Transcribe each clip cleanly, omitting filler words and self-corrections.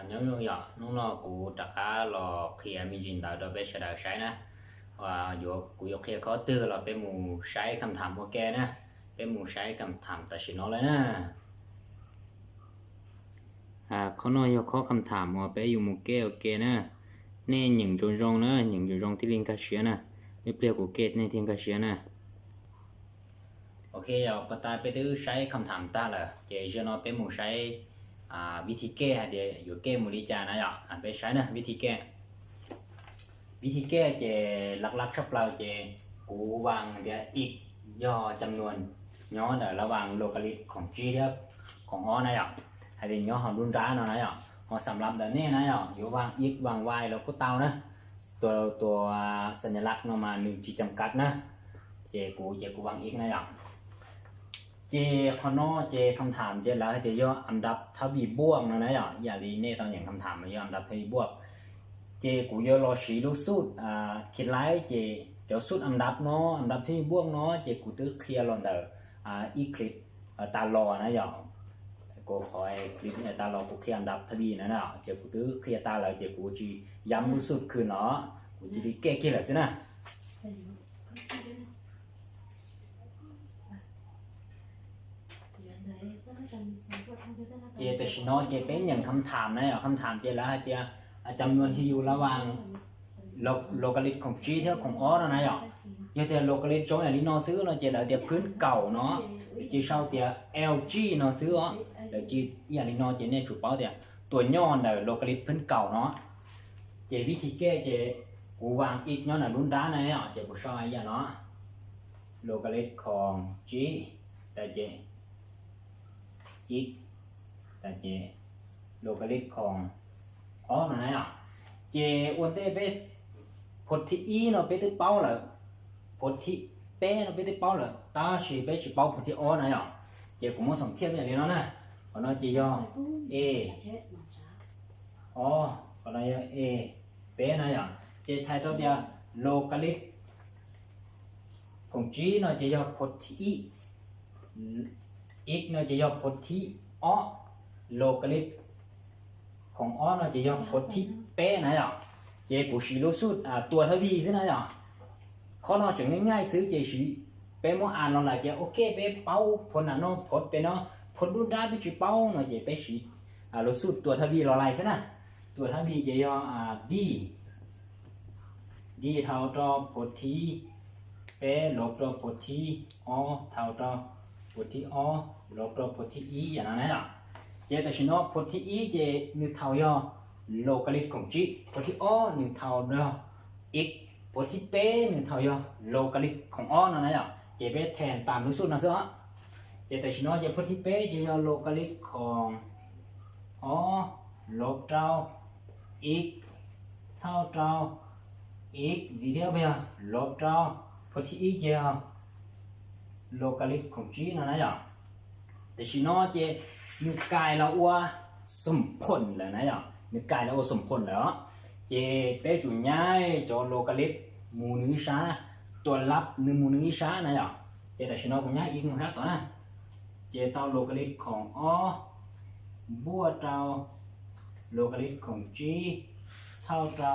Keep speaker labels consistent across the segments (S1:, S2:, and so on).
S1: nhớ nhung dọ nó lo cụ trả cá lò kia mình nhìn tạo cho bé sẽ đào sấy nè và dù cụ dục kia có tư là bé mù sấy cầm thảm ok nè bé mù sấy cầm thảm ta chỉ nó lấy nè có nói do có cầm thảm mà bé dùng một kê ok nè nên những chỗ rong nữa những chỗ rongที่ liên cá sấu nè cáiเปลือกcủa kết nên thiên cá sấu nè ok giờ bắt ta bé thứ sấy cầm thảm ta là chỉ cho nó bé mù sấyวิธีแก้เดี๋ยวอยู่แก้มูลิจานะอย่าไปใช้นะวิธีแก้จะหลักๆชอบเราจะกูวางเดี๋ยวอีกย่อจำนวนย่อเดี๋ยวระหว่างโลกาลิตของ G เดียวของ O นะอย่าให้เป็นย่อของรุ่นร้านนะอย่าของสำหรับเดี๋ยวนี้นะอย่าอยู่วาง X วาง Y แล้วก็เตานะตัวสัญลักษณ์มา1 G จำกัดนะเจกูวาง X นะอย่าเจคอนอเจคำถามเจแล้วเจย่ออันดับทวีบวกนะอย่าลีเน่ตอนอย่างคำถามมาย่ออันดับทวีบวกเจกูย่อรอสีลูกสุดคิดไลเจเดี๋ยวสุดอันดับเนาะอันดับทวีบวกเนาะเจกูตื้อเคลียร์ลอนเดอร์อีคลิปตาลอนะอย่ากูขอไอ้คลิปเนี่ยตาลอกูเคลียร์อันดับทวีนะเจกูตื้อเคลียร์ตาเลยเจกูจีย้ำลูกสุดคือเนาะกูจะได้แก้เลยสินะเจแต่ชิโนเจเป็นอย่างคำถามนะคำถามเจแล้วเจจำนวนที่อยู่ระหว่างโลกาลิตของ G เท่าของ O นะเจแต่โลกาลิตจงอย่างนี้นอซื้อเราเจแล้วเจพื้นเก่าเนาะเจเช่าเจ LG นอซื้ออ๋อเดี๋ยวจีอย่างนี้นอเจเนี่ยจุดเป้าเจตัวย่อเดี๋ยวโลกาลิตพื้นเก่าเนาะเจวิธีแก้เจกูวางอีกเนาะรุ่นด้านนะเจกูชอบอะไรอย่างเนาะโลกาลิตของ G แต่เจอีกแต่เจโลกาลิตของนั่นนะเจอ้วนเต้เบสพดที่อีเนาะเบสที่เป้าเลยพดที่เป้เนาะเบสที่เป้าเลยตาชีเบสชีเป้าพดที่นะเจกูมาส่งเทียบอย่างนี้เนาะนะพอเนาะเจย่อ A พอเนาะย่อ A เป้นะเจใช้ตัวเดียวโลกาลิตของ G เนาะเจย่อพดที่อีอีกเนาะจะย่อพจน์ที่โลกาลิตของเนาะจะย่อพจน์ที่เป๊ะนะเจกูชีรู้สุดตัวทวีสินะข้อเนาะจะง่ายๆซื้อเจชีเป๊ะมั่วอ่านเราหลายเจโอเคเป๊ะเป้าพจน์เนาะพจน์เป็นเนาะพจน์รุ่นได้ไปจีเป้าเนาะเจเป๊ะชีรู้สุดตัวทวีเราหลายสินะตัวทวีจะย่อD เท่าต่อพจน์ที่เป๊ะลบต่อพจน์ที่เท่าต่อพจน์ที่ลบต่อพจน์ที่ E อย่างนั้นนะเจแต่ชิโนพจน์ที่ E เจนึกเท่าย่อโลกาลิตของ G พจน์ที่นึกเท่าย่อ X พจน์ที่เป้นึกเท่าย่อโลกาลิตของนั่นนะเจเป้แทนตามรู้สุดนะซึ่งเจแต่ชิโนเจพจน์ที่เป้เจย่อโลกาลิตของลบเท่า X เท่าเท่า X gì đấy bây giờ log choพจน์ที่ E เจโลกาลิตของ G นั่นนะแต่ชิโนเจนึกกายเราว่าสมผลแล้วนะนึกกายเราว่าสมผลแล้วเจเป้จุง่ายจอโลกาลิตมูนิชาตัวรับหนึ่งมูนิชานะเจแต่ชิโนกูง่ายอีกหนึ่งนะต่อนะเจเท่าโลกาลิตของบวกเท่าโลกาลิตของ G เท่าเท่า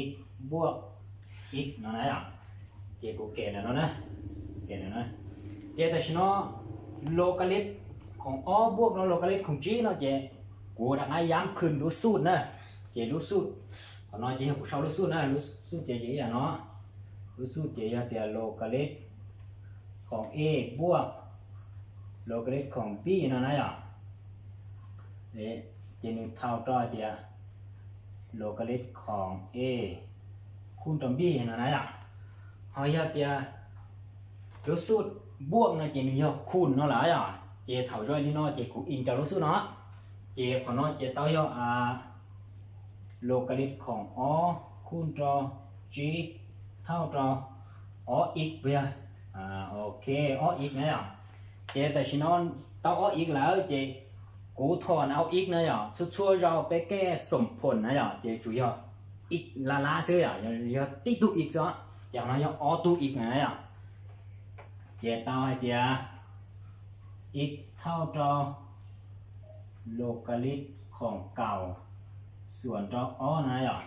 S1: x บวก x นั่นนะเจกูเก่งนะนะเก่งนะเจแต่ชิโนโลกาลิตของบวกโลกาลิตของ G เนาะเจกูทำให้ย้ำขึ้นรู้สูตรนะเจรู้สูตรขอน้อยเจกูชอบรู้สูตรนะรู้สูตรเจอย่างเนาะรู้สูตรเจอย่างเดียวโลกาลิตของ A บวกโลกาลิตของ B นั่นนะเจนึกเท่าต่อเดียวโลกาลิตของ A คูณกับ B นั่นนะเขาอยากจะรู้สูตรบวกนะเจนี่ยกคูณเนาะหลายเจเท่าด้วยนี่เนาะเจกูอินจะรู้สูตรเนาะเจขอเนาะเจเต้ายอโลกาลิตของคูณต่อ G เท่าต่ออีกเบียโอเคอีกนะเจแต่ชิโนเต้าอีกแล้วเจกูถอนเอาอีกนะช่วยเราไปแก้สมผลนะเจ主要อีกละซื้ออย่าติดตัวอีกซะอย่างนั้นตัวอีกนะเจเต้าให้เดียอีกเท่าต่อ โลกาลิตของเก่าส่วนจออ้อนะอย่า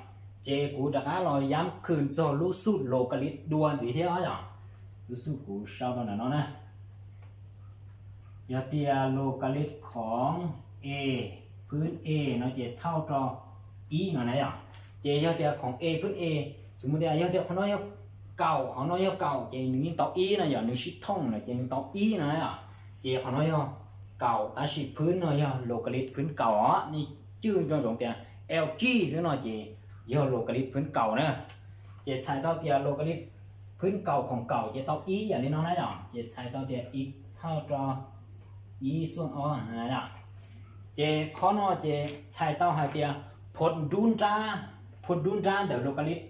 S1: เจกูดักลอยย้ำคืนโซลูสุดโลกาลิตดวนสีเที่ยวอย่าลูสุกูเศร้าตอนนั้นนะยาเตียโลกาลิตของ A พื้น A เนาะเจเท่าจอ E เนาะนะอย่าเจยาเตียของ A พื้น A สมมติยาเตียเขาน้อยเก่าเขาน้อยเก่าเจหนึ่งต่อ E นะอย่าหนึ่งชิดท่องนะเจหนึ่งต่อ E นะอย่าเจเขาน้อยเก่าตาชิพื้นเนาะอย่าโลกาลิตพื้นเก่าอ๋อนี่ชื่อจงเตีย LG ซึ่งเนาะเจยาโลกาลิตพื้นเก่านะเจใช้ต่อเตียโลกาลิตพื้นเก่าของเก่าเจต่อ E อย่างนี้เนาะนะอย่าเจใช้ต่อเตีย E เท่าจอ E ส่วนอ๋อนะอย่าเจข้อนอเจใช้ต่อหาเตียผลดุนจ้าเดี๋ยวโลกาลิต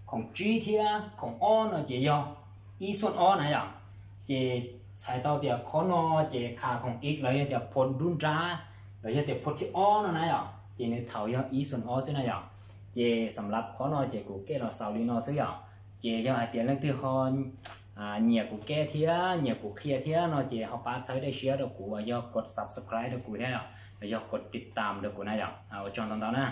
S1: ของ G เทียของอ้อเนาะเจยอ E ส่วนอ้อนะอย่าเจใช้ต่อเตียข้อนอเจค่าของ x เลยเตียผลดุนจ้าเลยเตียผลที่อ้อเนาะนะอย่าเจนึกเท่ายอ E ส่วนอ้อซึ่งนะอย่าเจสำหรับข้อนอเจกูเก้เราสาวลีนอซึ่งอย่าเจยอเตียเรื่องที่ฮอนเหนียกูแก้เทียเหนียกูเคลียร์เทียเนาะเจเขาปาใช้ได้เชียร์เดี๋ยวกูว่ายอกด subscribe เดี๋ยวกูได้อ่ะยอกกดติดตามเดี๋ยวกูนะอย่าเอาจองตอนๆนะ